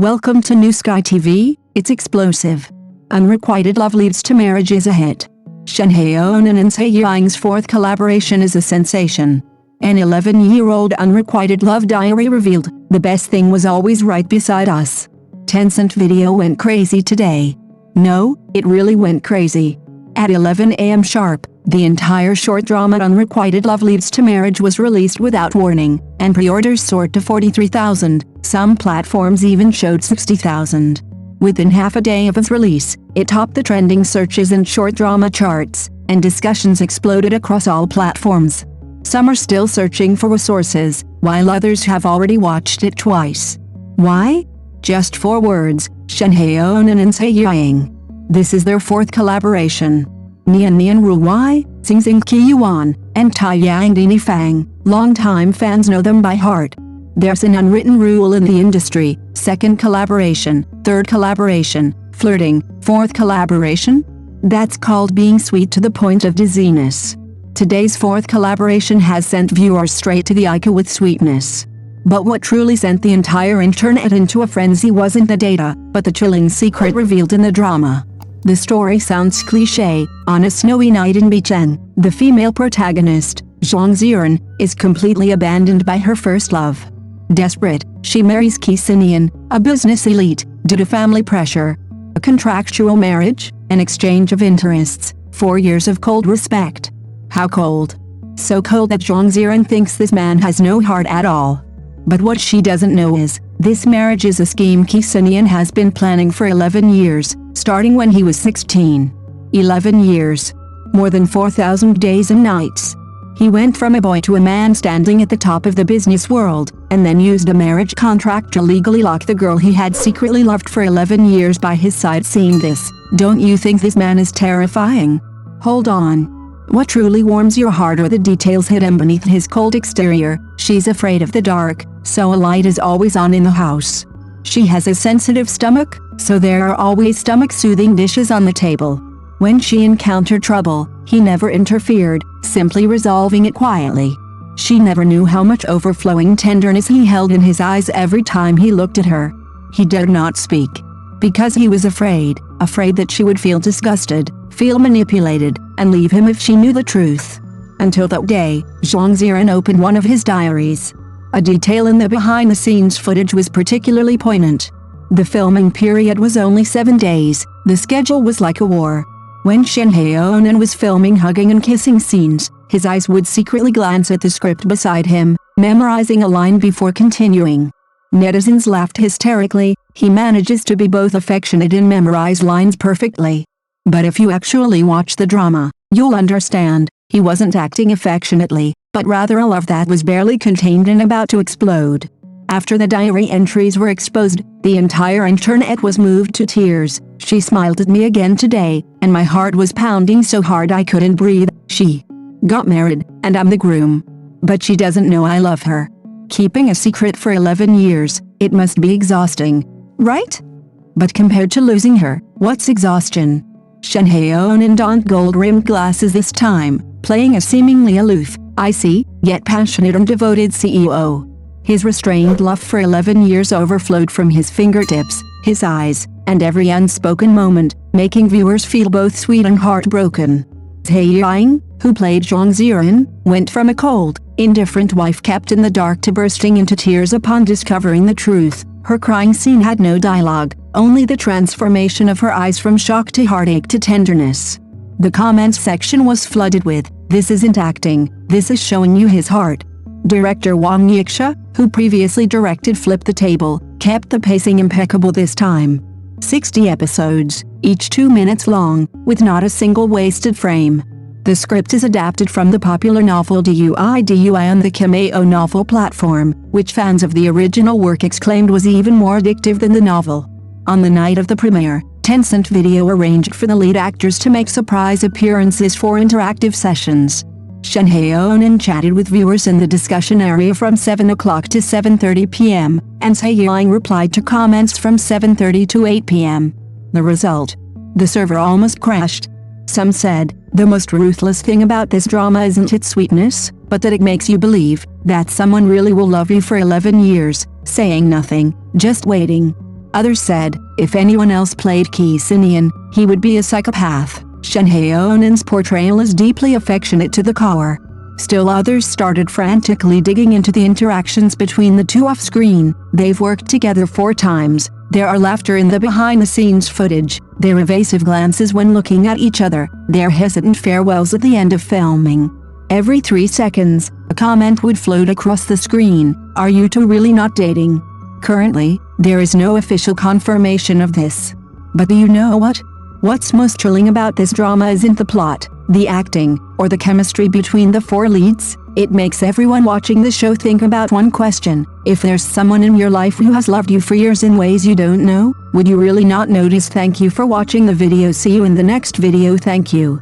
Welcome to New Sky TV, it's explosive. Unrequited love leads to marriage is a hit. Shen Haonan and Yiying's fourth collaboration is a sensation. An 11-year-old unrequited love diary revealed, the best thing was always right beside us. Tencent video went crazy today. No, it really went crazy. At 11 a.m. sharp, the entire short drama Unrequited Love Leads to Marriage was released without warning, and pre-orders soared to 43,000, some platforms even showed 60,000. Within half a day of its release, it topped the trending searches and short drama charts, and discussions exploded across all platforms. Some are still searching for sources, while others have already watched it twice. Why? Just 4 words: Shen Haonan and Yiying. This is their fourth collaboration. Nian Ru Wai, Xing Qi Yuan, and Tai Yang Dini Fang, longtime fans know them by heart. There's an unwritten rule in the industry: second collaboration, third collaboration, flirting, fourth collaboration? That's called being sweet to the point of dizziness. Today's fourth collaboration has sent viewers straight to the icon with sweetness. But what truly sent the entire internet into a frenzy wasn't the data, but the chilling secret revealed in the drama. The story sounds cliché. On a snowy night in Bichen, the female protagonist, Zhai, is completely abandoned by her first love. Desperate, she marries Nian, a business elite, due to family pressure. A contractual marriage, an exchange of interests, 4 years of cold respect. How cold? So cold that Zhai thinks this man has no heart at all. But what she doesn't know is, this marriage is a scheme Nian has been planning for 11 years, starting when he was 16. 11 years. More than 4,000 days and nights. He went from a boy to a man standing at the top of the business world, and then used a marriage contract to legally lock the girl he had secretly loved for 11 years by his side. Seeing this, don't you think this man is terrifying? Hold on. What truly warms your heart are the details hidden beneath his cold exterior. She's afraid of the dark, so a light is always on in the house. She has a sensitive stomach, so there are always stomach-soothing dishes on the table. When she encountered trouble, he never interfered, simply resolving it quietly. She never knew how much overflowing tenderness he held in his eyes every time he looked at her. He dared not speak. Because he was afraid that she would feel disgusted, feel manipulated, and leave him if she knew the truth. Until that day, Zhai opened one of his diaries. A detail in the behind-the-scenes footage was particularly poignant. The filming period was only 7 days, the schedule was like a war. When Shen Haonan was filming hugging and kissing scenes, his eyes would secretly glance at the script beside him, memorizing a line before continuing. Netizens laughed hysterically. He manages to be both affectionate and memorize lines perfectly. But if you actually watch the drama, you'll understand, he wasn't acting affectionately, but rather a love that was barely contained and about to explode. After the diary entries were exposed, the entire internet was moved to tears. She smiled at me again today, and my heart was pounding so hard I couldn't breathe. She got married, and I'm the groom. But she doesn't know I love her. Keeping a secret for 11 years, it must be exhausting, right? But compared to losing her, what's exhaustion? Shen Haonan donned gold-rimmed glasses this time, playing a seemingly aloof, icy, yet passionate and devoted CEO. His restrained love for 11 years overflowed from his fingertips, his eyes, and every unspoken moment, making viewers feel both sweet and heartbroken. Yiying, who played Zhai, went from a cold, indifferent wife kept in the dark to bursting into tears upon discovering the truth. Her crying scene had no dialogue, only the transformation of her eyes from shock to heartache to tenderness. The comments section was flooded with, "This isn't acting, this is showing you his heart." Director Wang Yiksha, who previously directed Flip the Table, kept the pacing impeccable this time. 60 episodes, each 2 minutes long, with not a single wasted frame. The script is adapted from the popular novel Dui on the Kimeo novel platform, which fans of the original work exclaimed was even more addictive than the novel. On the night of the premiere, Tencent Video arranged for the lead actors to make surprise appearances for interactive sessions. Shen Haonan chatted with viewers in the discussion area from 7 o'clock to 7:30 p.m., and Yiying replied to comments from 7:30 to 8 p.m. The result? The server almost crashed. Some said, the most ruthless thing about this drama isn't its sweetness, but that it makes you believe that someone really will love you for 11 years, saying nothing, just waiting. Others said, if anyone else played Ki Sinian, he would be a psychopath. Shen Haonan's portrayal is deeply affectionate to the core. Still others started frantically digging into the interactions between the two off-screen. They've worked together 4 times. There are laughter in the behind-the-scenes footage, their evasive glances when looking at each other, their hesitant farewells at the end of filming. Every 3 seconds, a comment would float across the screen, "Are you two really not dating?" Currently, there is no official confirmation of this. But do you know what? What's most thrilling about this drama isn't the plot, the acting, or the chemistry between the 4 leads. It makes everyone watching the show think about one question: if there's someone in your life who has loved you for years in ways you don't know, would you really not notice? Thank you for watching the video. See you in the next video. Thank you.